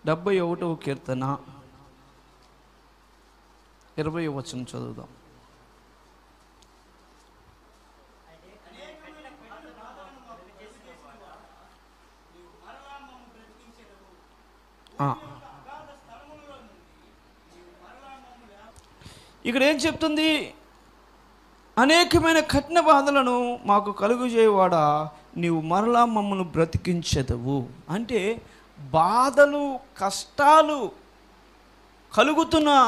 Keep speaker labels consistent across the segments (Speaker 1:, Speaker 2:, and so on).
Speaker 1: 71వ కీర్తన 20వ వచనం చదువుదాం. ఇక్కడ ఏం చెప్తుంది? అనేకమైన కఠిన బాధలను మాకు కలుగజేయవాడా, నీవు మరలా మమ్మల్ని బ్రతికించెదవు. అంటే బాధలు కష్టాలు కలుగుతున్నా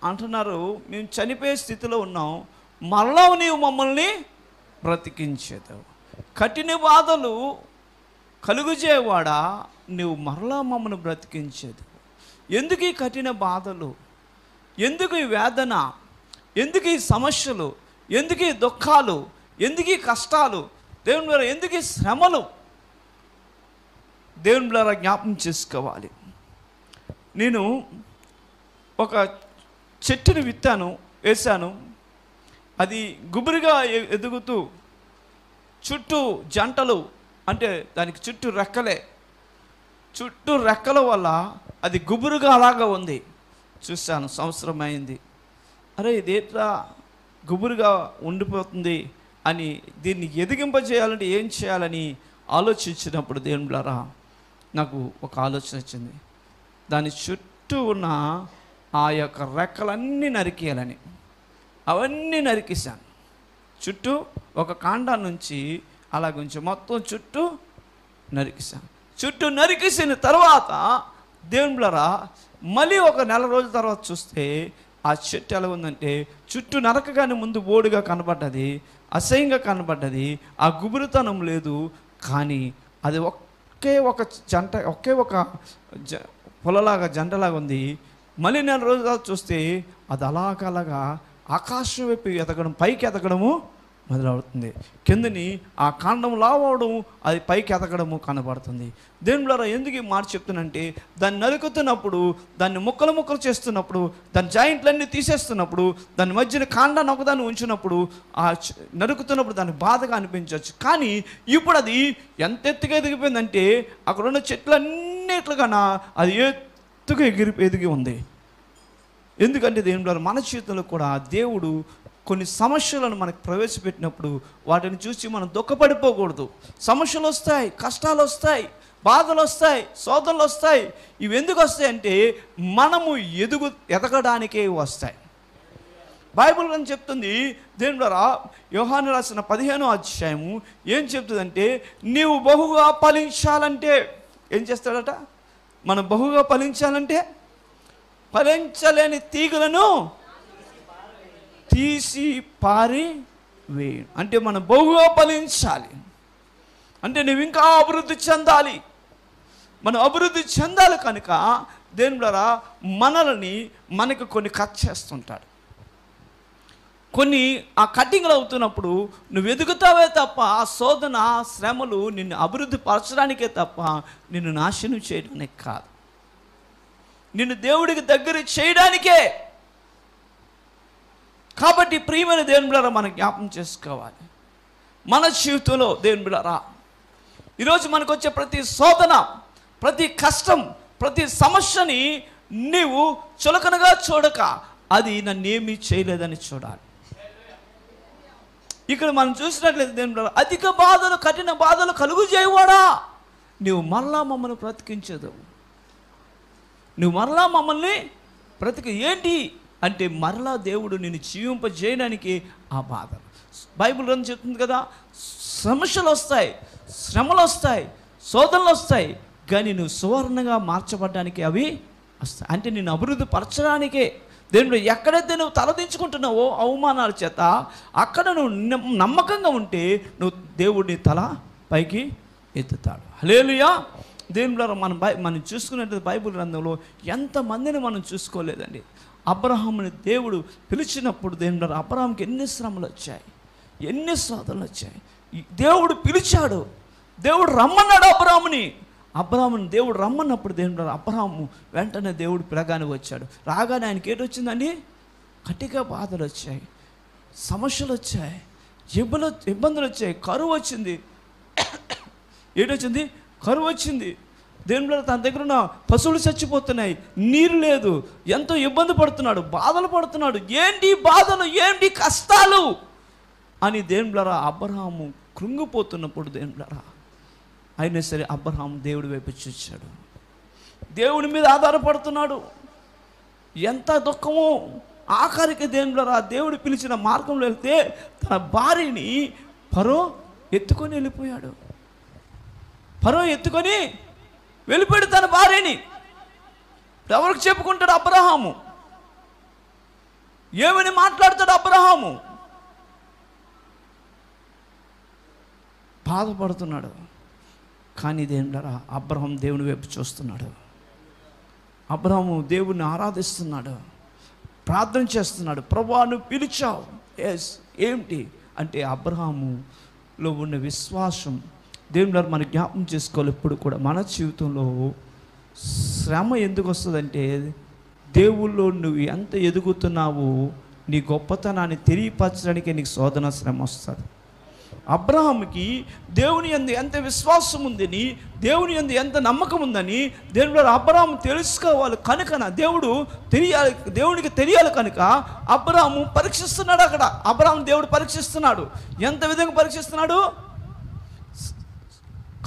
Speaker 1: అంటున్నారు, మేము చనిపోయే స్థితిలో ఉన్నాం, మరలా నీవు మమ్మల్ని బ్రతికించెదవు. కఠిన బాధలు కలుగజేయవాడా, నీవు మరలా మమ్మల్ని బ్రతికించేది. ఎందుకు ఈ కఠిన బాధలు, ఎందుకు ఈ వేదన, ఎందుకు ఈ సమస్యలు, ఎందుకు ఈ దుఃఖాలు, ఎందుకు ఈ కష్టాలు, దేవుని ద్వారా ఎందుకు ఈ శ్రమలు? దేవుని ద్వారా జ్ఞాపకం చేసుకోవాలి. నేను ఒక చెట్టుని విత్తాను, వేశాను. అది గుబురుగా ఎదుగుతూ చుట్టూ జంటలు, అంటే దానికి చుట్టూ రెక్కలే, చుట్టూ రెక్కల వల్ల అది గుబురుగా అలాగా ఉంది. చూశాను, సంవత్సరం అయింది. అరే ఇదేట్లా గుబురుగా ఉండిపోతుంది అని, దీన్ని ఎదిగింపజేయాలంటే ఏం చేయాలని ఆలోచించినప్పుడు దేవుని ద్వారా నాకు ఒక ఆలోచన వచ్చింది. దాని చుట్టూ ఉన్న ఆ యొక్క రెక్కలన్నీ నరికేయాలని. అవన్నీ నరికేశాను. చుట్టూ ఒక కాండా నుంచి అలా కొంచెం మొత్తం చుట్టూ నరికేశాను. చుట్టూ నరికేసిన తర్వాత దేవుని ద్వారా మళ్ళీ ఒక నెల రోజుల తర్వాత చూస్తే ఆ చెట్టు ఎలా ఉందంటే, చుట్టూ నరకగానే ముందు బోడుగా కనబడ్డది, అసహ్యంగా కనబడ్డది, ఆ గుబురుతనం లేదు. కానీ అది ఒకే ఒక పొలలాగా జంటలాగా ఉంది. మళ్ళీ నెల రోజుల తర్వాత చూస్తే అది అలాగలాగా ఆకాశం వైపు ఎదగడం, పైకి ఎదగడము మొదలవుతుంది. కిందని ఆ కాండం లావడం, అది పైకి ఎదగడము కనబడుతుంది. దేవుని ద్వారా ఎందుకు ఈ మాట చెప్తున్నంటే, దాన్ని నరుకుతున్నప్పుడు, దాన్ని ముక్కలు ముక్కలు చేస్తున్నప్పుడు, దాని జాయింట్లన్నీ తీసేస్తున్నప్పుడు, దాని మధ్యన కాండాన్ని ఒకదాన్ని ఉంచినప్పుడు, ఆ నరుకుతున్నప్పుడు దానికి బాధగా అనిపించవచ్చు. కానీ ఇప్పుడు అది ఎంత ఎత్తుగా ఎదిగిపోయిందంటే, అక్కడ ఉన్న చెట్లన్నిట్లుగాన అది ఎత్తుగా ఎదిగి ఉంది. ఎందుకంటే దేవుని ద్వారా మన జీవితంలో కూడా దేవుడు కొన్ని సమస్యలను మనకు ప్రవేశపెట్టినప్పుడు వాటిని చూసి మనం దుఃఖపడిపోకూడదు. సమస్యలు వస్తాయి, కష్టాలు వస్తాయి, బాధలు వస్తాయి, శోధనలు వస్తాయి. ఇవి ఎందుకు వస్తాయి అంటే మనము ఎదగడానికే వస్తాయి. బైబిల్ అని చెప్తుంది దేవుని ద్వారా. యోహాను రాసిన 15వ అధ్యాయము ఏం చెప్తుందంటే, నీవు బహుగా ఫలించాలంటే ఏం చేస్తాడట? మనం బహుగా ఫలించాలంటే ఫలించలేని తీగలను తీసి పారివేయు. అంటే మనం బహుగా ఫలించాలి అంటే నువ్వు ఇంకా అభివృద్ధి చెందాలి. మనం అభివృద్ధి చెందాలి కనుక దేని ద్వారా మనకు కొన్ని కట్ చేస్తుంటాడు. కొన్ని ఆ కటింగ్లు అవుతున్నప్పుడు నువ్వు ఎదుగుతావే తప్ప, ఆ శోధన శ్రమలు నిన్ను అభివృద్ధి పరచడానికే తప్ప నిన్ను నాశనం చేయడానికి కాదు, నిన్ను దేవుడికి దగ్గర చేయడానికే. కాబట్టి ప్రియమైన దేవుని బిడ్డలారా, మనం జ్ఞాపకం చేసుకోవాలి. మన జీవితంలో దేవుని బిడ్డలారా, ఈరోజు మనకు వచ్చే ప్రతి శోధన, ప్రతి కష్టం, ప్రతి సమస్యని నీవు చులకనగా చూడక అది నన్నేమీ చేయలేదని చూడాలి. ఇక్కడ మనం చూసినట్లయితే దేవుని బిడ్డలారా, అధిక బాధలు, కఠిన బాధలు కలుగు చేయవాడా, నువ్వు మరలా మమ్మల్ని బ్రతికించదు. నువ్వు మరలా మమ్మల్ని ఏంటి అంటే మరలా దేవుడు నిన్ను జీవింపజేయడానికి ఆ బాధ. బైబిల్ గ్రంథం చెప్తుంది కదా, సమస్యలు వస్తాయి, శ్రమలు వస్తాయి, శోధనలు వస్తాయి, కానీ నువ్వు సువర్ణంగా మార్చబడ్డానికి అవి వస్తాయి. అంటే నిన్ను అభివృద్ధి పరచడానికే. దేవుడు ఎక్కడైతే నువ్వు తలదించుకుంటున్నావో అవమానాల చేత, అక్కడ నువ్వు నమ్మకంగా ఉంటే నువ్వు దేవుడిని తల పైకి ఎత్తుతాడు. హల్లెలూయా. దేవుని ద్వారా మనం చూసుకున్నట్టు బైబిల్ గ్రంథంలో ఎంతమందిని మనం చూసుకోలేదండి. అబ్రహాముని దేవుడు పిలిచినప్పుడు దేవుని ద్వారా అబ్రహాంకి ఎన్ని శ్రమలు వచ్చాయి, ఎన్ని శోధనలు వచ్చాయి. దేవుడు పిలిచాడు, దేవుడు రమ్మన్నాడు అబ్రహాముని దేవుడు రమ్మన్నప్పుడు దేవుని ద్వారా అబ్రహాము వెంటనే దేవుడు పిలగానే వచ్చాడు. రాగానే ఆయనకి ఏంటి వచ్చిందండి? కటిక బాధలు వచ్చాయి, సమస్యలు వచ్చాయి, ఇబ్బందులు వచ్చాయి, కరువు వచ్చింది. ఏంటొచ్చింది? కరువు వచ్చింది. దేవుని తన దగ్గర ఉన్న పశువులు చచ్చిపోతున్నాయి, నీరు లేదు, ఎంతో ఇబ్బంది పడుతున్నాడు, బాధలు పడుతున్నాడు. ఏంటి బాధలు, ఏంటి కష్టాలు అని దేవునిలారా అబ్రహాము కృంగిపోతున్నప్పుడు దేవునిలారా అయినా సరే అబ్రహాము దేవుడి వైపు చూశాడు, దేవుని మీద ఆధారపడుతున్నాడు. ఎంత దుఃఖమో, ఆఖరికి దేవునిలారా దేవుడు పిలిచిన మార్గంలో వెళ్తే తన భార్యని ఫరో ఎత్తుకొని వెళ్ళిపోయాడు. ఫరో ఎత్తుకొని వెళ్ళిపోయాడు తన భార్యని. ఎవరికి చెప్పుకుంటాడు అబ్రహాము? ఏమని మాట్లాడతాడు అబ్రహాము? బాధపడుతున్నాడు. కానీ దేవుడారా అబ్రహాం దేవుని వైపు చూస్తున్నాడు. అబ్రహాము దేవుణ్ణి ఆరాధిస్తున్నాడు, ప్రార్థన చేస్తున్నాడు. ప్రభువా నువ్వు పిలిచావు. ఎస్, ఏమిటి అంటే అబ్రహాములో ఉన్న విశ్వాసం. దేవుని మనం జ్ఞాపకం చేసుకోవాలి. ఎప్పుడు కూడా మన జీవితంలో శ్రమ ఎందుకు వస్తుందంటే దేవుల్లో నువ్వు ఎంత ఎదుగుతున్నావో నీ గొప్పతనాన్ని తెలియపరచడానికి నీకు శోధన శ్రమ వస్తుంది. అబ్రహాముకి దేవుని యందు ఎంత విశ్వాసం ఉందని, దేవుని యందు ఎంత నమ్మకం ఉందని దేవుడు అబ్రహాము తెలుసుకోవాలి కనుక దేవునికి తెలియాలి కనుక అబ్రహాము పరీక్షిస్తున్నాడు. అక్కడ అబ్రహాము దేవుడు పరీక్షిస్తున్నాడు. ఎంత విధంగా పరీక్షిస్తున్నాడు?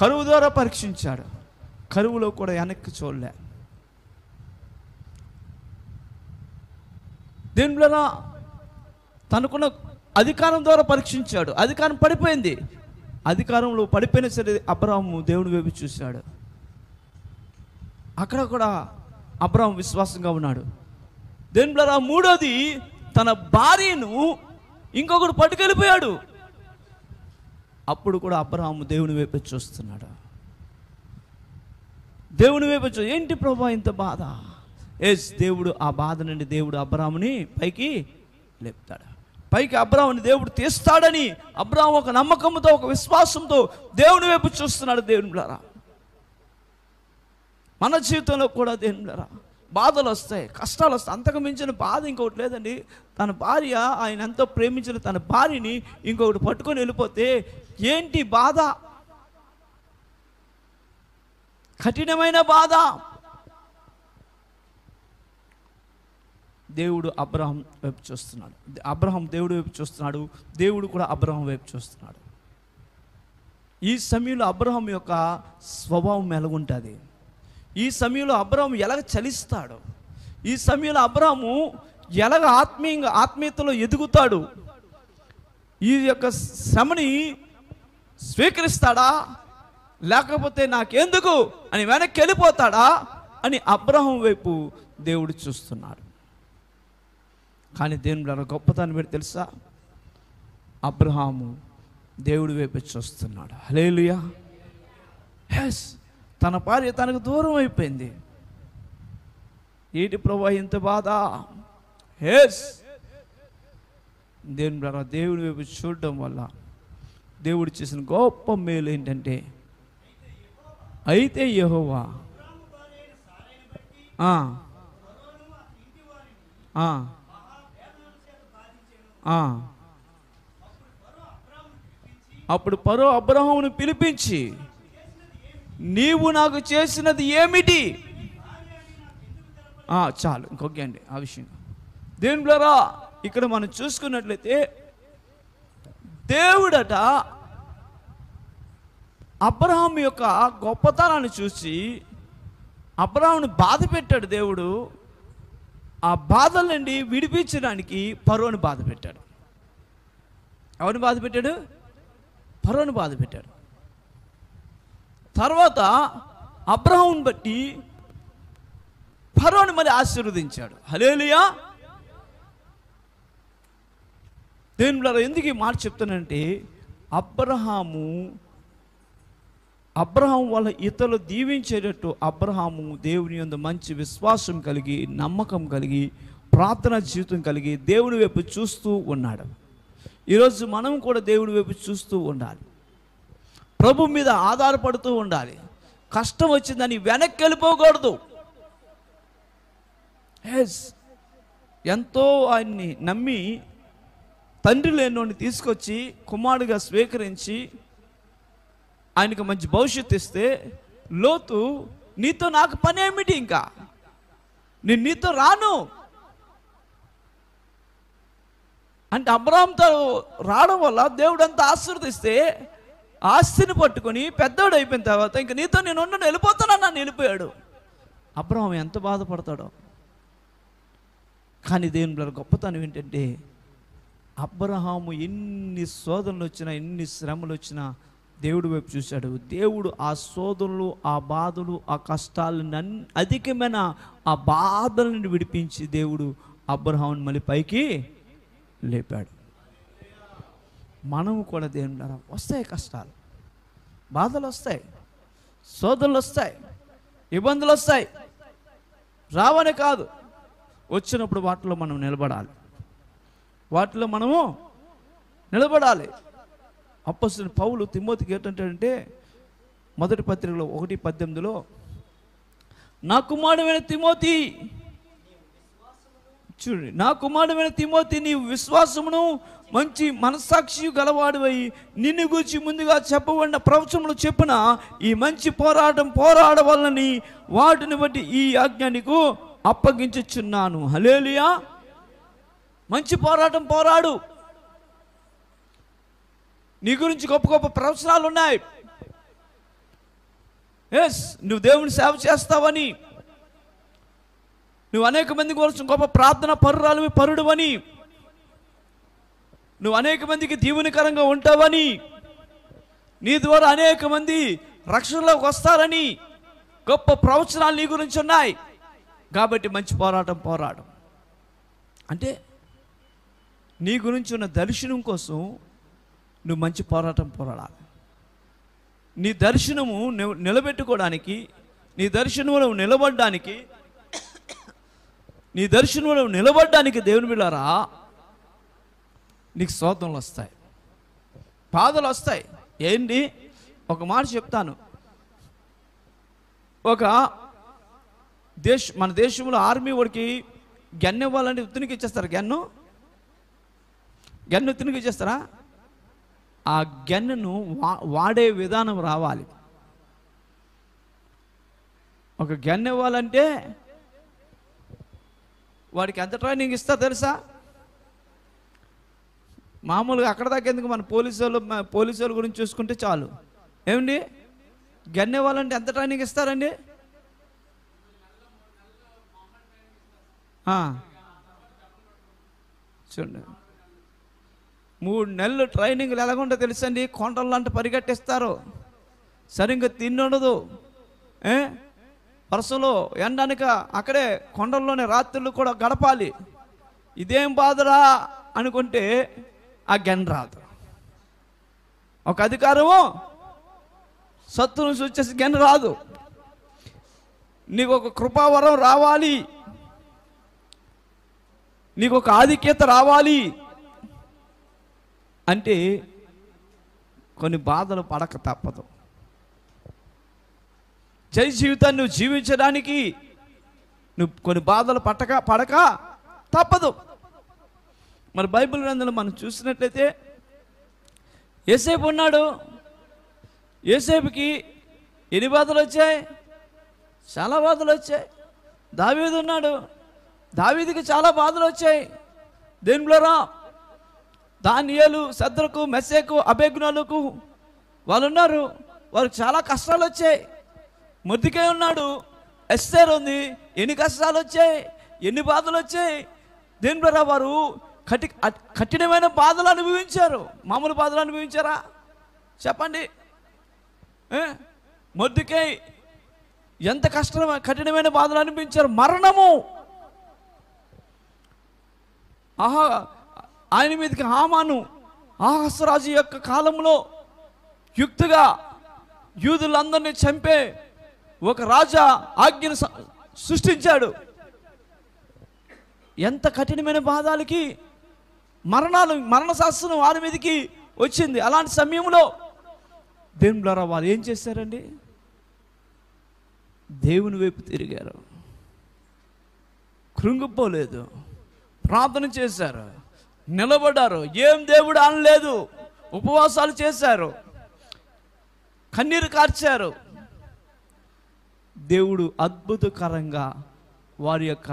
Speaker 1: కరువు ద్వారా పరీక్షించాడు. కరువులో కూడా వెనక్కి చూడలే. దేవునిలో తనకున్న అధికారం ద్వారా పరీక్షించాడు. అధికారం పడిపోయింది. అధికారంలో పడిపోయినా సరే అబ్రహాము దేవుని వైపు చూశాడు. అక్కడ కూడా అబ్రహాం విశ్వాసంగా ఉన్నాడు. దేవునిలో మూడోది, తన భార్యను ఇంకొకడు పట్టుకెళ్ళిపోయాడు. అప్పుడు కూడా అబ్రహాము దేవుని వైపు చూస్తున్నాడు. దేవుని వైపు ఏంటి ప్రభా ఇంత బాధ? ఎస్, దేవుడు ఆ బాధ నుండి దేవుడు అబ్రహాముని పైకి లేపుతాడు. పైకి అబ్రహాముని దేవుడు తీస్తాడని అబ్రహాం ఒక నమ్మకంతో, ఒక విశ్వాసంతో దేవుని వైపు చూస్తున్నాడు. దేవునిలారా మన జీవితంలో కూడా దేవునిలారా బాధలు వస్తాయి, కష్టాలు వస్తాయి. అంతకు మించిన బాధ ఇంకొకటి లేదండి. తన భార్య, ఆయన ఎంతో ప్రేమించిన తన భార్యని ఇంకొకటి పట్టుకొని వెళ్ళిపోతే ఏంటి బాధ? కఠినమైన బాధ. దేవుడు అబ్రహాం వైపు చూస్తున్నాడు. అబ్రహాం దేవుడి వైపు చూస్తున్నాడు. దేవుడు కూడా అబ్రహాం వైపు చూస్తున్నాడు. ఈ సమయంలో అబ్రహాం యొక్క స్వభావం ఎలాగుంటుంది? ఈ సమయంలో అబ్రహాం ఎలాగ చలిస్తాడు? ఈ సమయంలో అబ్రహాము ఎలాగ ఆత్మీయతలో ఎదుగుతాడు? ఈ యొక్క శ్రమని స్వీకరిస్తాడా, లేకపోతే నాకెందుకు అని వెనక్కి వెళ్ళిపోతాడా అని అబ్రహాం వైపు దేవుడు చూస్తున్నాడు. కానీ దేవుని గొప్పతనం పెట్టి తెలుసా? అబ్రహాము దేవుడి వైపు చూస్తున్నాడు. హల్లెలూయా. ఎస్, తన భార్య తనకు దూరం అయిపోయింది. ఏంటి ప్రభా ఇంత బాధ? ఎస్, దేవుడి వైపు చూడడం వల్ల దేవుడు చేసిన గొప్ప మేలు ఏంటంటే, అయితే యెహోవా అప్పుడు ఫరో అబ్రహామును పిలిపించి, నీవు నాకు చేసినది ఏమిటి? చాలు, ఇంకొకే అండి ఆ విషయం. దేవునిలారా ఇక్కడ మనం చూసుకున్నట్లయితే దేవుడట అబ్రహాం యొక్క గొప్పతనాన్ని చూసి అబ్రహామును బాధ పెట్టాడు. దేవుడు ఆ బాధల నుండి విడిపించడానికి ఫరోని బాధ పెట్టాడు. ఎవరిని బాధ పెట్టాడు? ఫరోని బాధ పెట్టాడు. తర్వాత అబ్రహాముని బట్టి ఫరోని మరి ఆశీర్వదించాడు. హల్లెలూయా. దేవునిలారా ఎందుకు ఈ మాట చెప్తానంటే, అబ్రహాం వల్ల ఇతరులు దీవించేటట్టు అబ్రహాము దేవుని యందు మంచి విశ్వాసం కలిగి, నమ్మకం కలిగి, ప్రార్థనా జీవితం కలిగి దేవుని వైపు చూస్తూ ఉన్నాడు. ఈరోజు మనం కూడా దేవుని వైపు చూస్తూ ఉండాలి. ప్రభు మీద ఆధారపడుతూ ఉండాలి. కష్టం వచ్చిందని వెనక్కి వెళ్ళిపోకూడదు. ఎస్, ఎంతో ఆయన్ని నమ్మి తండ్రి లేనోని తీసుకొచ్చి కుమారుడిగా స్వీకరించి ఆయనకు మంచి భవిష్యత్తు ఇస్తే లోతు నీతో నాకు పని ఏమిటి, ఇంకా నేను నీతో రాను అంటే అబ్రాహాముతో రావడం వల్ల దేవుడు అంతా ఆశీర్వదిస్తే ఆస్తిని పట్టుకొని పెద్దోడు అయిపోయిన తర్వాత ఇంక నీతో నేను ఉండను, వెళ్ళిపోతానని నన్ను వెళ్ళిపోయాడు. అబ్రాహాము ఎంత బాధపడతాడో. కానీ దేవుని గొప్పతనం ఏంటంటే అబ్రహాము ఎన్ని శోధనలు వచ్చినా, ఎన్ని శ్రమలు వచ్చినా దేవుడి వైపు చూశాడు. దేవుడు ఆ శోధనలు, ఆ బాధలు, ఆ కష్టాలను, అధికమైన ఆ బాధలను విడిపించి దేవుడు అబ్రహాముని మళ్ళీ పైకి లేపాడు. మనము కూడా దేవుని వస్తాయి కష్టాలు, బాధలు వస్తాయి, శోధనలు వస్తాయి, ఇబ్బందులు వస్తాయి. రావనే కాదు, వచ్చినప్పుడు వాటిలో మనం నిలబడాలి, వాటిలో మనము నిలబడాలి. అపోస్తలుడైన పౌలు తిమోతికి ఏంటంటే మొదటి పత్రికలో 1:18 నా కుమారుడైన తిమోతి, చూడండి, నా కుమారుడైన తిమోతి, నీ విశ్వాసమును మంచి మనస్సాక్షి గలవాడివై నిన్ను గూర్చి ముందుగా చెప్పబడిన ప్రవచనములు చెప్పిన ఈ మంచి పోరాటం పోరాడవలనని వాటిని బట్టి ఈ ఆజ్ఞ నీకు అప్పగించుచున్నాను. హల్లెలూయా. మంచి పోరాటం పోరాడు. నీ గురించి గొప్ప గొప్ప ప్రవచనాలు ఉన్నాయి. ఎస్, నువ్వు దేవుని సేవ చేస్తావని, నువ్వు అనేక మంది కోసం గొప్ప ప్రార్థన పరుడువని, నువ్వు అనేక మందికి దీవెనకరంగా ఉంటావని, నీ ద్వారా అనేక మంది రక్షణలోకి వస్తారని గొప్ప ప్రవచనాలు నీ గురించి ఉన్నాయి. కాబట్టి మంచి పోరాటం పోరాడు. అంటే నీ గురించి ఉన్న దర్శనం కోసం నువ్వు మంచి పోరాటం పోరాడాలి. నీ దర్శనము నిలబెట్టుకోవడానికి, నీ దర్శనంలో నిలబడ్డానికి దేవుని బిడ్డలారా నీకు శోధనలు వస్తాయి, బాధలు వస్తాయి. ఏంటి, ఒక మాట చెప్తాను. మన దేశంలో ఆర్మీ వాడికి గన్ ఇవ్వాలంటే ఉత్తునికి ఇచ్చేస్తారు. గన్ను ఉత్తునికి ఇచ్చేస్తారా? ఆ గన్నును వాడే విధానం రావాలి. ఒక గన్ ఇవ్వాలంటే వాడికి ఎంత ట్రైనింగ్ ఇస్తా తెలుసా? మామూలుగా అక్కడ దాకా ఎందుకు, మన పోలీసు గురించి చూసుకుంటే చాలు. ఏమండి, గన్ ఇవ్వాలంటే ఎంత ట్రైనింగ్ ఇస్తారండి? చూడండి, 3 నెలలు ట్రైనింగ్లు ఎలాగుంటో తెలుసండి. కొండలంటే పరిగెట్టిస్తారు, సరిగ్గా తిండదు, వరుసలో ఎండనక అక్కడే కొండల్లోనే రాత్రులు కూడా గడపాలి. ఇదేం బాధరా అనుకుంటే ఆ గన్ రాదు. ఒక అధికారము శత్రువును సూచేసి గన్ రాదు. నీకు ఒక కృపావరం రావాలి, నీకు ఒక ఆధిక్యత రావాలి అంటే కొన్ని బాధలు పడక తప్పదు. జై జీవితాన్ని నువ్వు జీవించడానికి నువ్వు కొన్ని బాధలు పడక తప్పదు. మరి బైబిల్ గ్రంథంలో మనం చూసినట్లయితే యోసేపు ఉన్నాడు. యోసేపుకి ఎన్ని బాధలు వచ్చాయి? చాలా బాధలు వచ్చాయి. దావీదు ఉన్నాడు, దావీదుకి చాలా బాధలు వచ్చాయి. దేనిలోరా, దానియేలు, శద్రకు, మెషకు, అబేద్నెగోకు వాళ్ళు ఉన్నారు, వారికి చాలా కష్టాలు వచ్చాయి. మొర్దెకై ఉన్నాడు, ఎస్తేర్ ఉంది, ఎన్ని కష్టాలు వచ్చాయి, ఎన్ని బాధలు వచ్చాయి. దేని ద్వారా వారు కఠినమైన బాధలు అనుభవించారు. మామూలు బాధలు అనుభవించారా చెప్పండి? మొర్దెకై ఎంత కఠినమైన బాధలు అనిపించారు. మరణము, ఆయన మీదకి హామాను, ఆహాజు యొక్క కాలంలో యుక్తిగా యూదులందరినీ చంపే ఒక రాజా ఆజ్ఞను సృష్టించాడు. ఎంత కఠినమైన బాధలకి మరణ శాసనం వారి మీదకి వచ్చింది. అలాంటి సమయంలో దేవుని ద్వారా వారు ఏం చేశారండి? దేవుని వైపు తిరిగారు, కృంగిపోలేదు, ప్రార్థన చేశారు, నిలబడ్డారు. ఏం దేవుడు అనలేదు, ఉపవాసాలు చేశారు, కన్నీరు కార్చారు. దేవుడు అద్భుతకరంగా వారి యొక్క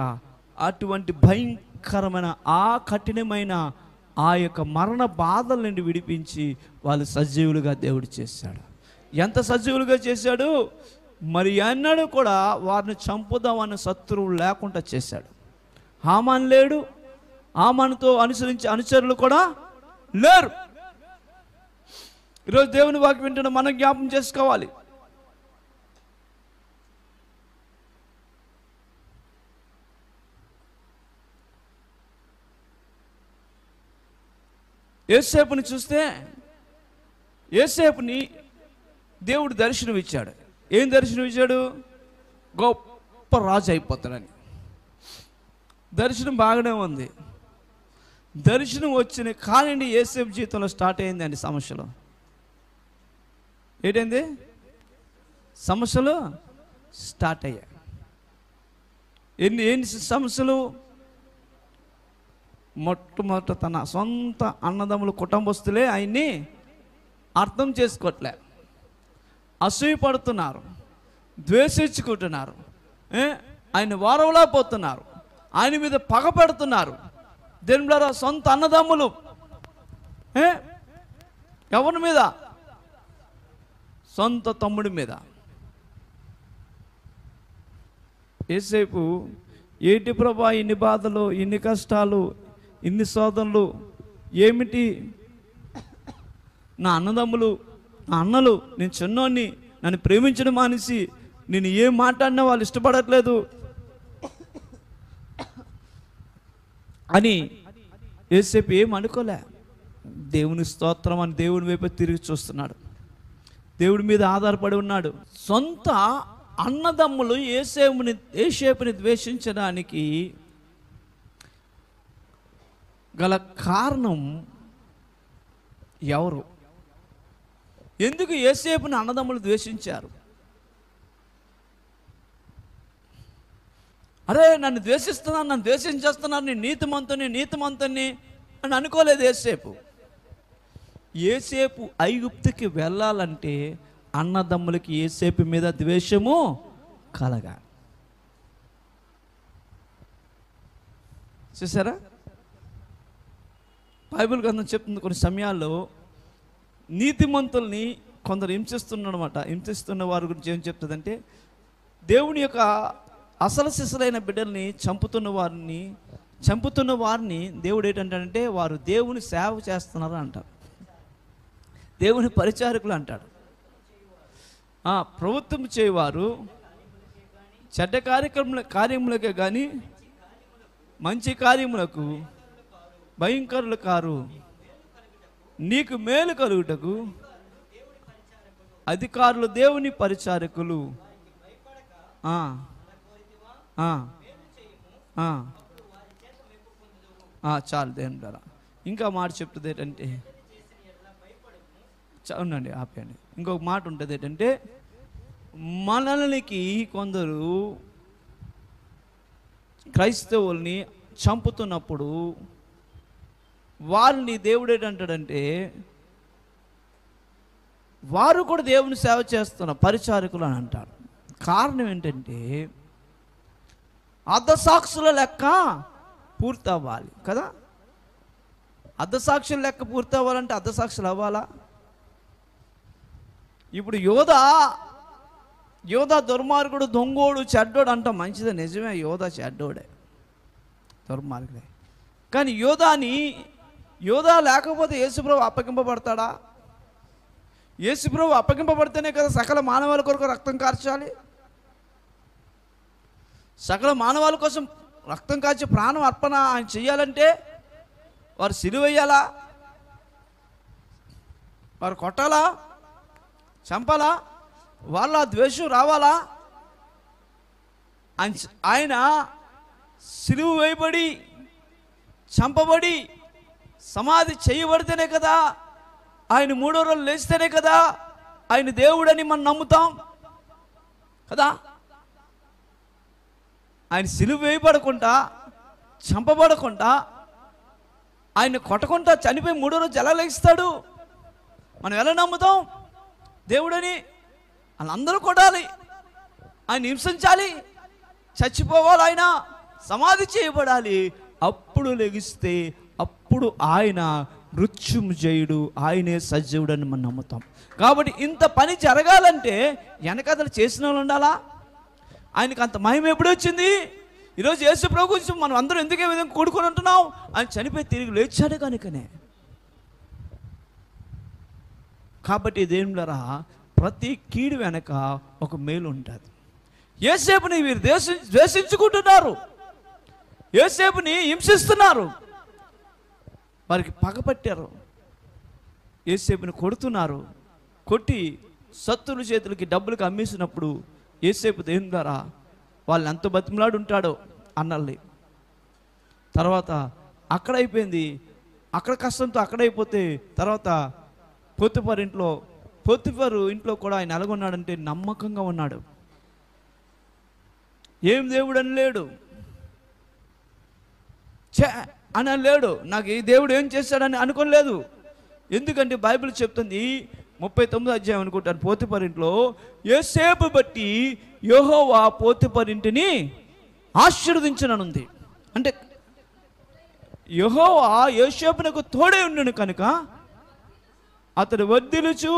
Speaker 1: అటువంటి భయంకరమైన ఆ కఠినమైన ఆ యొక్క మరణ బాధల నుండి విడిపించి వాళ్ళు సజీవులుగా దేవుడు చేశాడు. ఎంత సజీవులుగా చేశాడు, మరి అన్నాడు కూడా వారిని చంపుదామన్న శత్రువు లేకుండా చేశాడు. హామాన్ లేడు, హామానుతో అనుసరించే అనుచరులు కూడా లేరు. ఈరోజు దేవుని వాక్యం వింటున్న మనం జ్ఞాపకం చేసుకోవాలి. యోసేపుని చూస్తే యోసేపుని దేవుడు దర్శనం ఇచ్చాడు. ఏం దర్శనం ఇచ్చాడు? గొప్ప రాజు అయిపోతాడని. దర్శనం బాగానే ఉంది. దర్శనం వచ్చిన కానీ యోసేపు జీవితంలో స్టార్ట్ అయిందండి సమస్యలు. ఏంటైంది? సమస్యలు స్టార్ట్ అయ్యాయి. ఎన్ని సమస్యలు? మొట్టమొదట తన సొంత అన్నదమ్ములు కుటుంబస్తులే ఆయన్ని అర్థం చేసుకోవట్లే, అసూయ పడుతున్నారు, ద్వేషించుకుంటున్నారు, ఆయన వారవలా పోతున్నారు, ఆయన మీద పగ పెడుతున్నారు. దేని ద్వారా? సొంత అన్నదమ్ములు. ఎవరి మీద? సొంత తమ్ముడి మీద. యేసేపు ఏంటి ప్రభా ఇన్ని బాధలు, ఇన్ని కష్టాలు, ఇన్ని శోధనలు ఏమిటి? నా అన్నదమ్ములు, నా అన్నలు, నేను చిన్నోన్ని, నన్ను ప్రేమించడం మానేసి నేను ఏం మాట్లాడినా వాళ్ళు ఇష్టపడట్లేదు అని యేసేపు ఏం అనుకోలే. దేవుని స్తోత్రం అని దేవుని వైపు తిరిగి చూస్తున్నాడు. దేవుడి మీద ఆధారపడి ఉన్నాడు. సొంత అన్నదమ్ములు యోసేపుని ద్వేషించడానికి గల కారణం ఎవరు? ఎందుకు యోసేపుని అన్నదమ్ములు ద్వేషించారు? అరే నన్ను ద్వేషిస్తున్నాను, నన్ను ద్వేషించేస్తున్నారు, నేను నీతిమంతుని అని అనుకోలేదు యోసేపు. యోసేపు ఐగుప్తుకి వెళ్ళాలంటే అన్నదమ్ములకి యోసేపు మీద ద్వేషము కలగాలి. చూసారా? బైబిల్ గ్రంథం చెప్తుంది కొన్ని సమయాల్లో నీతిమంతుల్ని కొందరు హింసిస్తున్న వారి గురించి ఏం చెప్తుందంటే, దేవుని యొక్క అసలు శిశులైన బిడ్డల్ని చంపుతున్న వారిని దేవుడు ఏంటంటే వారు దేవుని సేవ చేస్తున్నారు అంటారు, దేవుని పరిచారకులు అంటాడు. ప్రభుత్వం చేయవారు చెడ్డ కార్యములకే కానీ మంచి కార్యములకు భయంకరులు కారు, నీకు మేలు కలుగుటకు అధికారులు దేవుని పరిచారకులు. చాలు దేవుని ద్వారా. ఇంకా మాట చెప్తుంది ఏంటంటే, అవునండి ఆపండి, ఇంకొక మాట ఉంటుంది ఏంటంటే, మనల్నికి కొందరు క్రైస్తవుల్ని చంపుతున్నప్పుడు వారిని దేవుడు ఏంటంటాడంటే వారు కూడా దేవుని సేవ చేస్తున్న పరిచారకులు అని అంటారు. కారణం ఏంటంటే అర్ధసాక్షుల లెక్క పూర్తి అవ్వాలి కదా. అర్ధసాక్షుల లెక్క పూర్తి అవ్వాలంటే అర్ధసాక్షులు అవ్వాలా? ఇప్పుడు యోధా దుర్మార్గుడు, దొంగోడు, చెడ్డోడు అంటాం. మంచిదే, నిజమే, యోధా చెడ్డోడే, దుర్మార్గుడే. కానీ యోధా లేకపోతే యేసుప్రభు అప్పగింపబడతాడా? యేసుప్రభు అప్పగింపబడితేనే కదా సకల మానవాళి కొరకు రక్తం కార్చాలి. సకల మానవాళి కోసం రక్తం కార్చి ప్రాణం అర్పణ ఆయన చెయ్యాలంటే వారు సిలువ వేయాలా, వారు కొట్టాలా, చంపాలా, వాళ్ళ ద్వేషం రావాలా? ఆయన సిలువ వేయబడి చంపబడి సమాధి చేయబడితేనే కదా, ఆయన 3వ రోజు లేస్తేనే కదా ఆయన దేవుడని మనం నమ్ముతాం కదా. ఆయన సిలువ వేయబడకుండా, చంపబడకుండా, ఆయన కొట్టకుండా చనిపోయి 3వ రోజు ఎలా లేస్తాడు? మనం ఎలా నమ్ముతాం దేవుడని? వాళ్ళందరూ కొట్టాలి, ఆయన హింసించాలి, చచ్చిపోవాలి, ఆయన సమాధి చేయబడాలి. అప్పుడు లెగిస్తే అప్పుడు ఆయన మృత్యుంజయుడు, ఆయనే సజీవుడని మనం నమ్ముతాం. కాబట్టి ఇంత పని జరగాలంటే వెనకదలు చేసిన వాళ్ళు ఉండాలా? ఆయనకు అంత మహిమ ఎప్పుడు వచ్చింది? ఈరోజు యేసు ప్రభు గురించి మనం అందరం ఎందుకే విధంగా కూడుకొని ఉంటున్నాం? ఆయన చనిపోయి తిరిగి లేచాడు కనుకనే. కాబట్టి దేవులారా, ప్రతి కీడు వెనక ఒక మేలు ఉంటుంది. యేసేపుని వీరు ద్వేషించుకుంటున్నారు, యేసేపుని హింసిస్తున్నారు, వారికి పగపట్టారు, యేసేపుని కొడుతున్నారు. కొట్టి శత్రువుల చేతులకి డబ్బులకి అమ్మేసినప్పుడు యేసేపు దేవుని ద్వారా వాళ్ళని ఎంత బతిమలాడు ఉంటాడో అన్నల్ని. తర్వాత అక్కడ అయిపోయింది, అక్కడ కష్టంతో అక్కడైపోతే తర్వాత పోతిఫరు ఇంట్లో కూడా ఆయన ఎలాగొన్నాడంటే నమ్మకంగా ఉన్నాడు. ఏం దేవుడు అని లేడు, అని లేడు, నాకు ఈ దేవుడు ఏం చేశాడని అనుకోలేదు. ఎందుకంటే బైబిల్ చెప్తుంది 39వ అధ్యాయం అనుకుంటాను, పోతిఫరు ఇంట్లో యోసేపు బట్టి యెహోవా పోతిఫరు ఇంటిని ఆశీర్వదించనుంది. అంటే యెహోవా యోసేపునకు తోడే ఉండను కనుక అతడు వర్ధిల్లుచు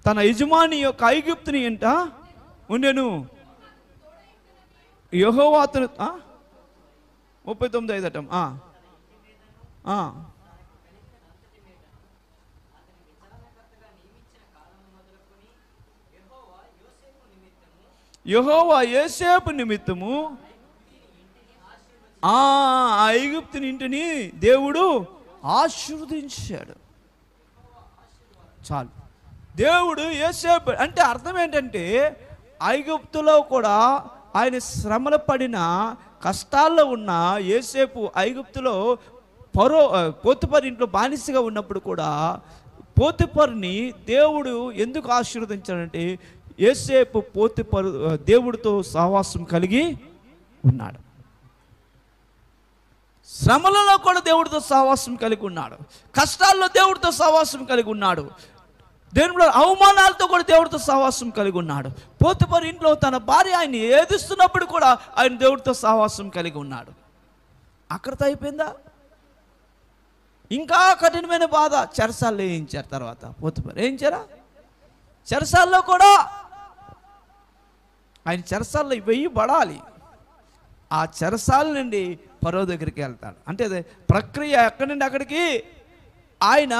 Speaker 1: తన యజమాని యొక్క ఐగుప్తుని ఎంట ఉండెను. యెహోవా అతను 39:5 యెహోవా యోసేపు నిమిత్తము ఐగుప్తుని ఇంటిని దేవుడు ఆశీర్వదించాడు. చాలు. దేవుడు యోసేపు అంటే అర్థం ఏంటంటే, ఐగుప్తులో కూడా ఆయన శ్రమలు పడిన కష్టాల్లో ఉన్న యోసేపు ఐగుప్తులో పోతిఫరు ఇంట్లో బానిసగా ఉన్నప్పుడు కూడా పోతిఫరుని దేవుడు ఎందుకు ఆశీర్వదించాడంటే, యోసేపు పోతిఫరు దేవుడితో సహవాసం కలిగి ఉన్నాడు. శ్రమలలో కూడా దేవుడితో సహవాసం కలిగి ఉన్నాడు, కష్టాల్లో దేవుడితో సహవాసం కలిగి ఉన్నాడు, దేవుడిలో అవమానాలతో కూడా దేవుడితో సహవాసం కలిగి ఉన్నాడు. పోతిఫరు ఇంట్లో తన భార్య ఆయన ఏదిస్తున్నప్పుడు కూడా ఆయన దేవుడితో సహవాసం కలిగి ఉన్నాడు. అక్కడితో అయిపోయిందా? ఇంకా కఠినమైన బాధ చెరసాల్లో వేయించారు. తర్వాత పోతిఫరు వేయించారా? చెరసాల్లో కూడా ఆయన చెరసాల్లో వేయబడాలి. ఆ చెరసాల నుండి ఫరో దగ్గరికి వెళ్తాడు. అంటే ప్రక్రియ ఎక్కడి నుండి అక్కడికి. ఆయన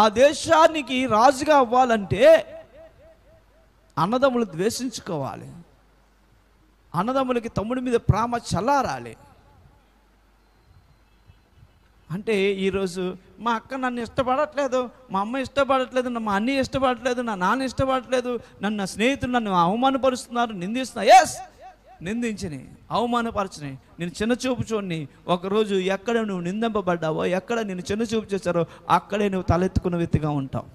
Speaker 1: ఆ దేశానికి రాజుగా అవ్వాలంటే అన్నదమ్ములు ద్వేషించుకోవాలి, అన్నదమ్ములకి తమ్ముడి మీద ప్రేమ చల్లారాలి. అంటే ఈరోజు మా అక్క నన్ను ఇష్టపడట్లేదు, మా అమ్మ ఇష్టపడట్లేదు, మా అన్నయ్య ఇష్టపడట్లేదు, నా నాన్న ఇష్టపడట్లేదు, నన్ను నా స్నేహితులు నన్ను అవమానపరుస్తున్నారు, నిందిస్తున్నారు. ఎస్, నిందించని అవమానపరచని నేను చిన్నచూపు చూడని. ఒకరోజు ఎక్కడ నువ్వు నిందింపబడ్డావో, ఎక్కడ నేను చిన్నచూపు చేశారో అక్కడే నువ్వు తలెత్తుకున్న వ్యక్తిగా ఉంటావు.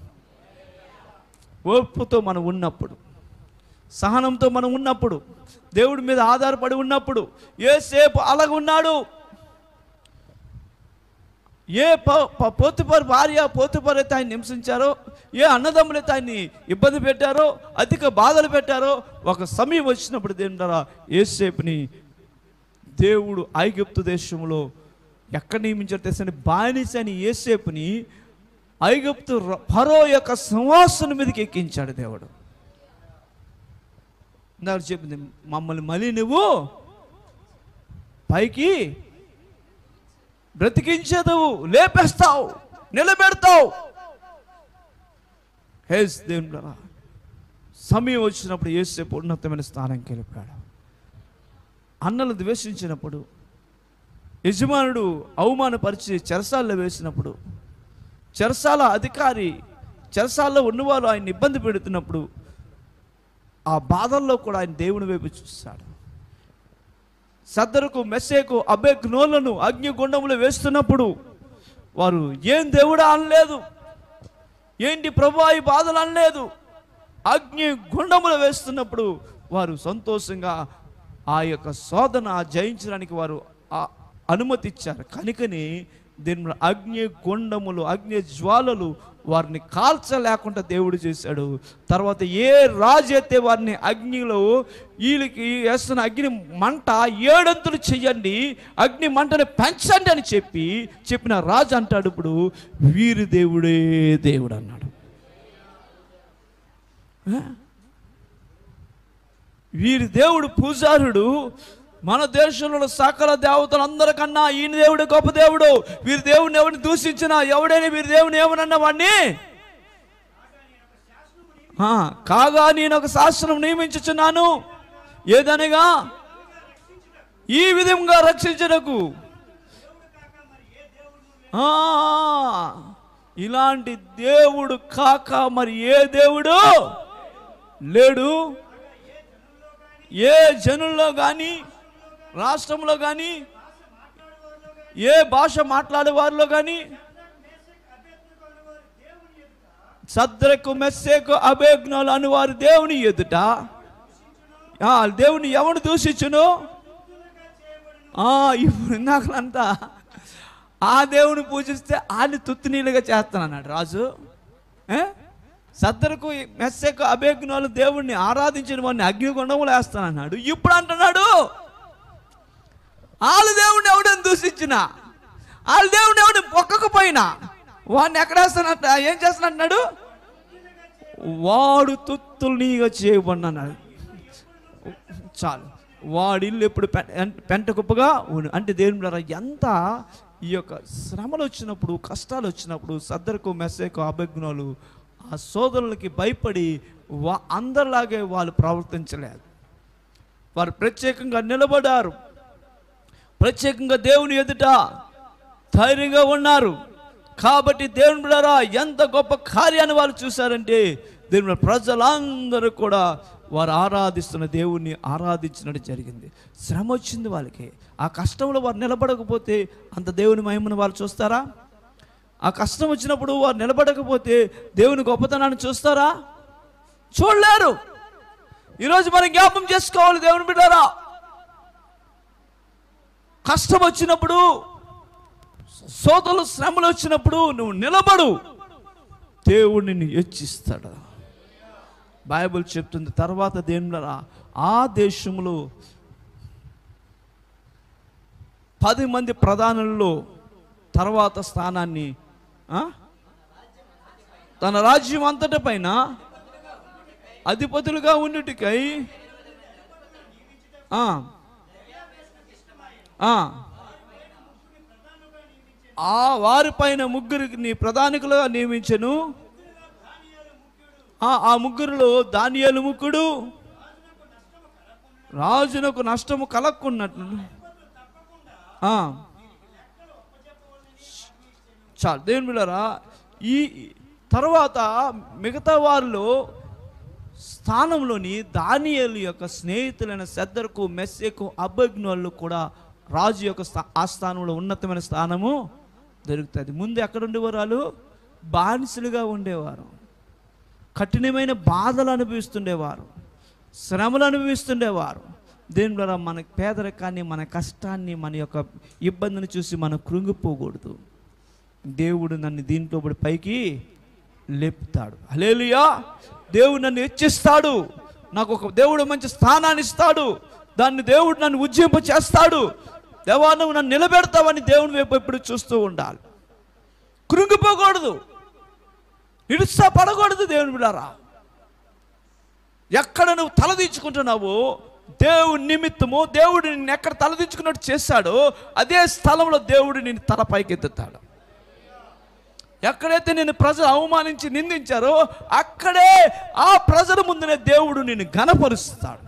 Speaker 1: ఓర్పుతో మనం ఉన్నప్పుడు, సహనంతో మనం ఉన్నప్పుడు, దేవుడి మీద ఆధారపడి ఉన్నప్పుడు, యోసేపు అలాగున్నాడు. ఏ పోతిఫరు భార్య పోతిఫరు అయితే ఆయన హింసించారో, ఏ అన్నదమ్ములైతే ఆయన్ని ఇబ్బంది పెట్టారో, అధిక బాధలు పెట్టారో, ఒక సమయం వచ్చినప్పుడు దేవుని ద్వారా యోసేపుని దేవుడు ఐగుప్తు దేశంలో ఎక్కడ నియమించారు తెలుసని, బానిస అని యోసేపుని ఐగుప్తు ఫరో యొక్క సింహాసనం మీదకి ఎక్కించాడు దేవుడు. నాకు చెప్పింది, మమ్మల్ని మళ్ళీ నువ్వు పైకి బ్రతికించేదవు, లేపేస్తావు, నిలబెడతావు. హేస్ దేవుని సమయం వచ్చినప్పుడు యోసేపు ఉన్నతమైన స్థానానికి వెళ్ళిపోయాడు. అన్నలు ద్వేషించినప్పుడు, యజమానుడు అవమానపరిచి చెరసాల్లో వేసినప్పుడు, చెరసాల అధికారి చెరసాల్లో ఉన్నవారు ఆయన ఇబ్బంది పెడుతున్నప్పుడు, ఆ బాధల్లో కూడా ఆయన దేవుని వైపు చూస్తాడు. సద్దరుకు మెస్సేకు అబేగ్నోలను అగ్నిగుండంలో వేస్తున్నప్పుడు వారు ఏం దేవుడా అనలేదు, ఏంటి ప్రభువా ఈ బాధలు అనలేదు. అగ్ని గుండములు వేస్తున్నప్పుడు వారు సంతోషంగా ఆ యొక్క శోధన జయించడానికి వారు అనుమతి ఇచ్చారు. కనుకని దీని అగ్ని గుండములు, అగ్ని జ్వాలలు వారిని కాల్చలేకుండా దేవుడు చేశాడు. తర్వాత ఏ రాజు అయితే వారిని అగ్నిలో వీళ్ళకి వేస్తున్న అగ్ని మంట 7 అంతులు చెయ్యండి, అగ్ని మంటను పెంచండి అని చెప్పిన రాజు అంటాడు ఇప్పుడు వీరి దేవుడే దేవుడు అన్నాడు. వీరి దేవుడు పూజారుడు. మన దేశంలో సకల దేవతలు అందరికన్నా ఈయన దేవుడు గొప్ప దేవుడు. వీరి దేవుడిని ఎవరిని దూషించినా, ఎవడైనా వీరి దేవుని ఏమనన్నా వాడిని కాగా నేను ఒక శాసనం నియమించుచున్నాను, ఏదనగా ఈ విధంగా రక్షించడకు. ఇలాంటి దేవుడు కాక మరి ఏ దేవుడు లేడు. ఏ జనుల్లో కానీ, రాష్ట్రంలో కానీ, ఏ భాష మాట్లాడే వారిలో కానీ సద్రకు మెస్సేకు అబేజ్ఞాలు అని వారు దేవుని ఎదుట దేవుని ఎవడు దూషించును? ఇప్పుడు ఇందాకలంతా ఆ దేవుని పూజిస్తే ఆని తుత్తునీలుగా చేస్తానన్నాడు రాజు. సద్దరకు మెస్సేకు అబేజ్ఞాలు దేవుణ్ణి ఆరాధించిన వాడిని అగ్నిగుండంలో వేస్తానన్నాడు. ఇప్పుడు అంటున్నాడు వాళ్ళ దేవుడిని ఎవడని దూషించిన, వాళ్ళ దేవుడిని ఎవడిని మొక్కకపోయినా వాడిని ఎక్కడేస్తానంట, ఏం చేస్తానంటున్నాడు? వాడు తుత్తునీగా చేయబడినాడు. చాలు, వాడి ఇల్లు ఎప్పుడు పెంట కుప్పగా అంటే దేవుని ఎంత ఈ యొక్క శ్రమలు వచ్చినప్పుడు, కష్టాలు వచ్చినప్పుడు సద్దరకు మెస్సేకు అబేజ్ఞాలు ఆ సోదరులకి భయపడి అందరిలాగే వాళ్ళు ప్రవర్తించలేదు. వారు ప్రత్యేకంగా నిలబడ్డారు, ప్రత్యేకంగా దేవుని ఎదుట ధైర్యంగా ఉన్నారు. కాబట్టి దేవుని బిడ్డలారా ఎంత గొప్ప కార్యాన్ని వాళ్ళు చూశారంటే దేవుని ప్రజలందరూ కూడా వారు ఆరాధిస్తున్న దేవుణ్ణి ఆరాధించినట్టు జరిగింది. శ్రమ వచ్చింది వాళ్ళకి. ఆ కష్టంలో వారు నిలబడకపోతే అంత దేవుని మహిమను వాళ్ళు చూస్తారా? ఆ కష్టం వచ్చినప్పుడు వారు నిలబడకపోతే దేవుని గొప్పతనాన్ని చూస్తారా? చూడలేరు. ఈరోజు మనం జ్ఞాపకం చేసుకోవాలి దేవుని బిడ్డలారా, కష్టం వచ్చినప్పుడు, సోదరులు శ్రమలు వచ్చినప్పుడు నువ్వు నిలబడు, దేవుడు నిన్ను హెచ్చిస్తాడు. బైబిల్ చెప్తుంది. తర్వాత దేవుని ఆ దేశంలో 10 మంది ప్రధానుల్లో తర్వాత స్థానాన్ని తన రాజ్యం అంతటి పైన అధిపతులుగా ఉండుటకై వారిపైన 3 ప్రధానికులుగా నియమించెను. ఆ 3లో దానియేలు ముఖ్యుడు. రాజునకు నష్టము కలగకున్నట్లు చాలు దేవుని బిడ్డలారా. ఈ తర్వాత మిగతా వారిలో స్థానంలోని దానియేలు యొక్క స్నేహితులైన సద్దరకు మెస్సేకు అబేజ్ఞాలు కూడా రాజు యొక్క ఆ స్థానంలో ఉన్నతమైన స్థానము దొరుకుతుంది. ముందు ఎక్కడ ఉండేవారు? వాళ్ళు బానిసలుగా ఉండేవారు, కఠినమైన బాధలు అనుభవిస్తుండేవారు, శ్రమలు అనుభవిస్తుండేవారు. దేని ద్వారా మన పేదరికాన్ని, మన కష్టాన్ని, మన యొక్క ఇబ్బందిని చూసి మనం కృంగిపోకూడదు. దేవుడు నన్ను దీంట్లో పైకి లేపుతాడు. హల్లెలూయా. దేవుడు నన్ను హెచ్చిస్తాడు, నాకు ఒక దేవుడు మంచి స్థానాన్ని ఇస్తాడు, దాన్ని దేవుడు నన్ను ఉజ్జింప చేస్తాడు. దేవా నువ్వు నన్ను నిలబెడతావని దేవుని వైపు ఎప్పుడు చూస్తూ ఉండాలి. కృంగిపోకూడదు, నిరుత్సాహపడకూడదు. దేవుని బిడ్డలారా, ఎక్కడ నువ్వు తలదించుకుంటున్నావో దేవుడి నిమిత్తము దేవుడు నిన్ను ఎక్కడ తలదించుకున్నట్టు చేశాడో అదే స్థలంలో దేవుడు నిన్ను తలపైకి ఎత్తుతాడు. ఎక్కడైతే నేను ప్రజలు అవమానించి నిందించారో అక్కడే ఆ ప్రజల ముందునే దేవుడు నిన్ను ఘనపరుస్తాడు.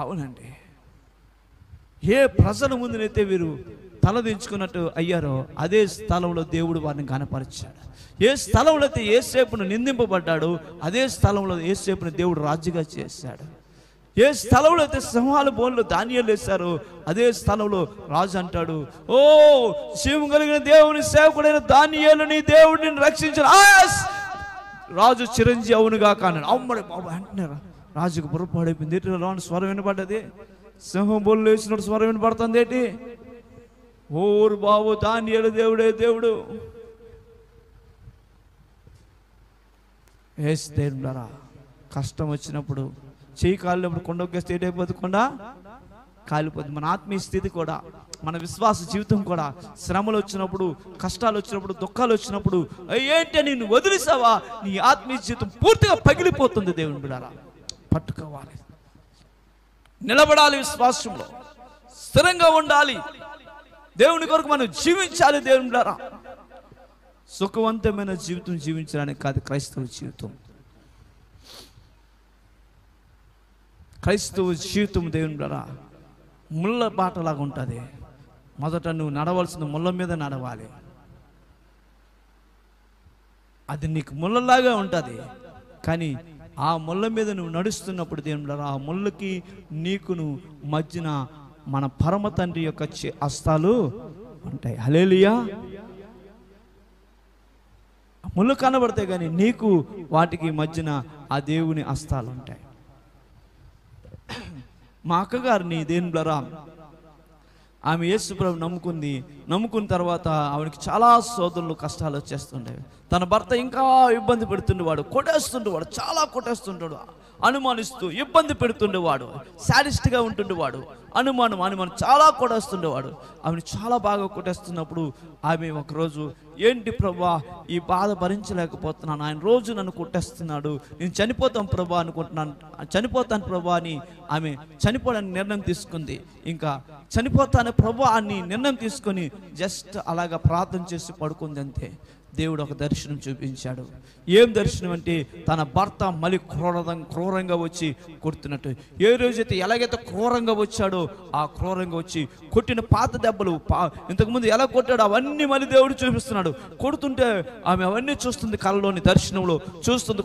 Speaker 1: అవునండి, ఏ ప్రజల ముందునైతే వీరు తలదించుకున్నట్టు అయ్యారో అదే స్థలంలో దేవుడు వారిని ఘనపరిచాడు. ఏ స్థలంలో అయితే యేసేపును నిందింపబడ్డాడు అదే స్థలంలో యేసేపును దేవుడు రాజుగా చేశాడు. ఏ స్థలంలో అయితే సింహాల బోన్లు దానియేలు వేశారో అదే స్థలంలో రాజు అంటాడు, ఓ శివం కలిగిన దేవుని సేవకుడైన దానియేలుని దేవుడిని రక్షించిన రాజు చిరంజీవి అవునుగా కాన్నాడు. అమ్మడి బాబు అంటున్నారు. రాజుకు పొరపాడైపోయింది. ఏంటి స్వరం వినపడ్డది? సింహం బోన్లు వేసినట్టు స్వరం వినపడుతుంది ఏంటి? ఓరు బాబు దానియేలు దేవుడే దేవుడు. ఎస్ దేవుడారా, కష్టం వచ్చినప్పుడు చెయ్యి కాలినప్పుడు కొండ ఒక్కేస్తే ఏటైపోతుంది? కొండ కాలిపోతుంది. మన ఆత్మీయ స్థితి కూడా, మన విశ్వాస జీవితం కూడా శ్రమలు వచ్చినప్పుడు, కష్టాలు వచ్చినప్పుడు, దుఃఖాలు వచ్చినప్పుడు ఏంటి నిన్ను వదిలేసావా, నీ ఆత్మీయ జీవితం పూర్తిగా పగిలిపోతుంది. దేవుని బిడ్డలారా, పట్టుకోవాలి, నిలబడాలి, విశ్వాసంలో స్థిరంగా ఉండాలి, దేవుని కొరకు మనం జీవించాలి. దేవుని బిడ్డలారా, సుఖవంతమైన జీవితం జీవించడానికి కాదు క్రైస్తవ జీవితం. క్రైస్తవ జీవితం దేవుని బిడ్డలారా ముళ్ళ బాటలాగా ఉంటుంది. మొదట నువ్వు నడవలసిన ముళ్ళ మీద నడవాలి. అది నీకు ముళ్ళలాగా ఉంటుంది. కానీ ఆ ముళ్ళ మీద నువ్వు నడుస్తున్నప్పుడు దేవుని బిడ్డలారా, ఆ ముళ్ళకి నీకును మధ్యన మన పరమ తండ్రి యొక్క హస్తాలు ఉంటాయి. హల్లెలూయా. ముళ్ళు కనబడతాయి కానీ నీకు వాటికి మధ్యన ఆ దేవుని హస్తాలు ఉంటాయి. మా అక్కగారిని దేవుని బిడ్డలారా, ఆమె యేసు ప్రభువుని నమ్ముకున్న తర్వాత ఆవిడకి చాలా సోదరులు కష్టాలు వచ్చేస్తుండేవి. తన భర్త ఇంకా ఇబ్బంది పెడుతుండేవాడు, కొట్టేస్తుండేవాడు, చాలా కొట్టేస్తుంటాడు, అనుమానిస్తూ ఇబ్బంది పెడుతుండేవాడు, సాడిస్ట్గా ఉంటుండేవాడు, అనుమానం చాలా కొట్టేస్తుండేవాడు. ఆమెను చాలా బాగా కొట్టేస్తున్నప్పుడు ఆమె ఒకరోజు, ఏంటి ప్రభా ఈ బాధ భరించలేకపోతున్నాను, ఆయన రోజు నన్ను కొట్టేస్తున్నాడు, నేను చనిపోతాను ప్రభా అనుకుంటున్నాను, చనిపోతాను ప్రభా అని ఆమె చనిపోవడానికి నిర్ణయం తీసుకుంది. ఇంకా చనిపోతాను ప్రభా అని నిర్ణయం తీసుకొని జస్ట్ అలాగా ప్రార్థన చేసి పడుకుంది అంతే. దేవుడు ఒక దర్శనం చూపించాడు. ఏం దర్శనం అంటే, తన భర్త మళ్ళీ క్రూరంగా వచ్చి కొడుతున్నట్టు. ఏ రోజైతే ఎలాగైతే క్రూరంగా వచ్చాడో ఆ క్రూరంగా వచ్చి కొట్టిన పాత దెబ్బలు, ఇంతకుముందు ఎలా కొట్టాడో అవన్నీ మళ్ళీ దేవుడు చూపిస్తున్నాడు. కొడుతుంటే ఆమె అవన్నీ చూస్తుంది, కళ్ళలోని దర్శనంలో చూస్తుంది.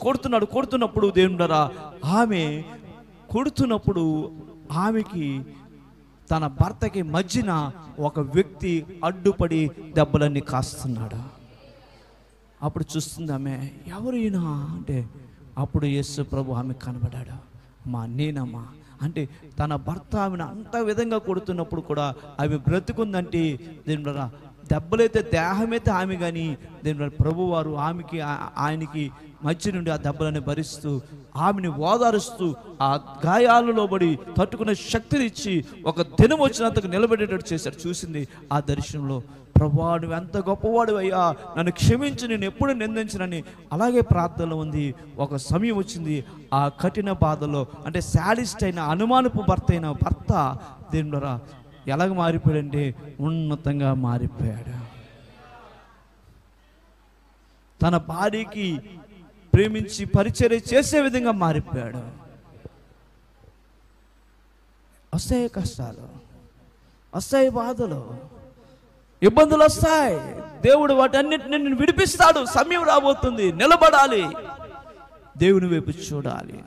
Speaker 1: కొడుతున్నప్పుడు దేవుని బిడ్డలారా, ఆమె కొడుతున్నప్పుడు ఆమెకి తన భర్తకి మధ్యన ఒక వ్యక్తి అడ్డుపడి దెబ్బలన్నీ కాస్తున్నాడు. అప్పుడు చూస్తుంది ఆమె, ఎవరు ఈయన అంటే, అప్పుడు యేసు ప్రభు ఆమె కనబడ్డాడు. నేనమ్మా అంటే తన భర్త ఆమెను అంత విధంగా కొడుతున్నప్పుడు కూడా ఆమె బ్రతుకుందంటే దీని ద్వారా దెబ్బలైతే దేహమైతే ఆమె కానీ దీని ద్వారా ప్రభువారు ఆయనకి మధ్య నుండి ఆ దెబ్బలని భరిస్తూ ఆమెని ఓదారుస్తూ ఆ గాయాలలో పడి తట్టుకునే శక్తిని ఇచ్చి ఒక దినం వచ్చినంతకు నిలబడేటట్టు చేశాడు. చూసింది ఆ దర్శనంలో, ప్రభువా నువ్వు ఎంత గొప్పవాడు అయ్యా, నన్ను క్షమించి, నేను ఎప్పుడు నిందించనని అలాగే ప్రార్థనలో ఉంది. ఒక సమయం వచ్చింది, ఆ కఠిన బాధలో అంటే శాడిస్ట్ అయిన అనుమానపు భర్త దీని ద్వారా ఎలాగ మారిపోయాడంటే ఉన్నతంగా మారిపోయాడు. తన భార్యకి ప్రేమించి పరిచర్య చేసే విధంగా మారిపోయాడు. వస్తాయి కష్టాలు, వస్తాయి బాధలు, ఇబ్బందులు వస్తాయి. దేవుడు వాటన్నిటిని నిన్ను విడిపిస్తాడు. సమయం రాబోతుంది, నిలబడాలి, దేవుని వైపు చూడాలి.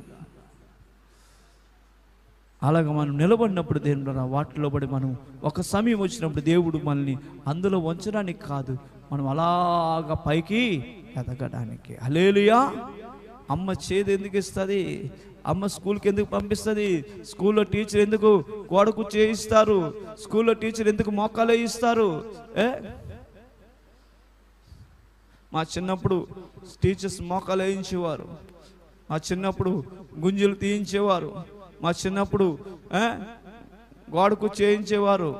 Speaker 1: అలాగ మనం నిలబడినప్పుడు దేవుడు వాటిలో పడి మనం ఒక సమయం వచ్చినప్పుడు దేవుడు మనల్ని అందులో ఉంచడానికి కాదు, మనం అలాగ పైకి ఎదగడానికి. హల్లెలూయా. అమ్మ చేదు ఎందుకు ఇస్తుంది? అమ్మ స్కూల్కి ఎందుకు పంపిస్తుంది? స్కూల్లో టీచర్ ఎందుకు గోడకు చేయిస్తారు? స్కూల్లో టీచర్ ఎందుకు మోకాలు ఇస్తారు? మా చిన్నప్పుడు టీచర్స్ మోకాలు వేయించేవారు, మా చిన్నప్పుడు గుంజలు తీయించేవారు, మా చిన్నప్పుడు గోడకు చేయించేవారు,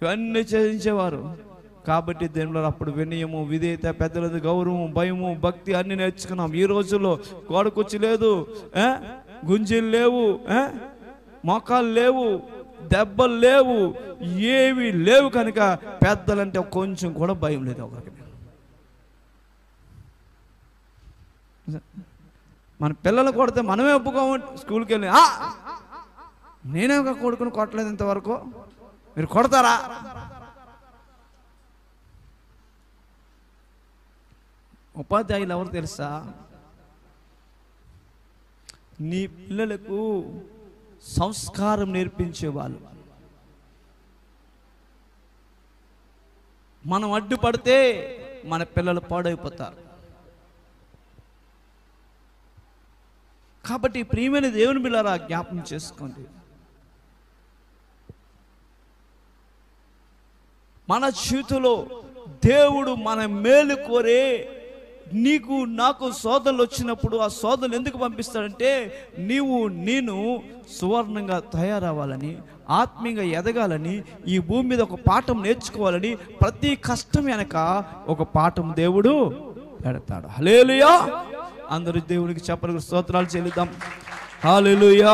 Speaker 1: ఇవన్నీ చేయించేవారు. కాబట్టి దేవుళ్ళు అప్పుడు వినయము, విధేయత, పెద్దలది గౌరవం, భయము, భక్తి అన్ని నేర్చుకున్నాం. ఈ రోజుల్లో గోడకొచ్చి లేదు, గుంజీలు లేవు, మోకాలు లేవు, దెబ్బలు లేవు, ఏవి లేవు. కనుక పెద్దలంటే కొంచెం కూడా భయం లేదు ఒకరికి. మన పిల్లలు కొడితే మనమే ఒప్పుకోము. స్కూల్కి వెళ్ళి నేనే ఒక కొడుకుని కొట్టలేదు ఇంతవరకు, మీరు కొడతారా? ఉపాధ్యాయులు ఎవరు తెలుసా? నీ పిల్లలకు సంస్కారం నేర్పించేవాళ్ళు. మనం అడ్డుపడితే మన పిల్లలు పాడైపోతారు. కాబట్టి ప్రియమైన దేవుని బిడ్డలారా జ్ఞాపకం చేసుకోండి, మన జీవితంలో దేవుడు మన మేలు కోరే నీకు నాకు శోధనలు వచ్చినప్పుడు ఆ శోధనలు ఎందుకు పంపిస్తాడంటే నేను సువర్ణంగా తయారవ్వాలని, ఆత్మీయంగా ఎదగాలని, ఈ భూమి మీద ఒక పాఠం నేర్చుకోవాలని, ప్రతి కష్టం వెనక ఒక పాఠం దేవుడు పెడతాడు. హల్లెలూయా. అందరూ దేవునికి చెప్పడానికి స్తోత్రాలు చెల్లిద్దాం. హల్లెలూయా.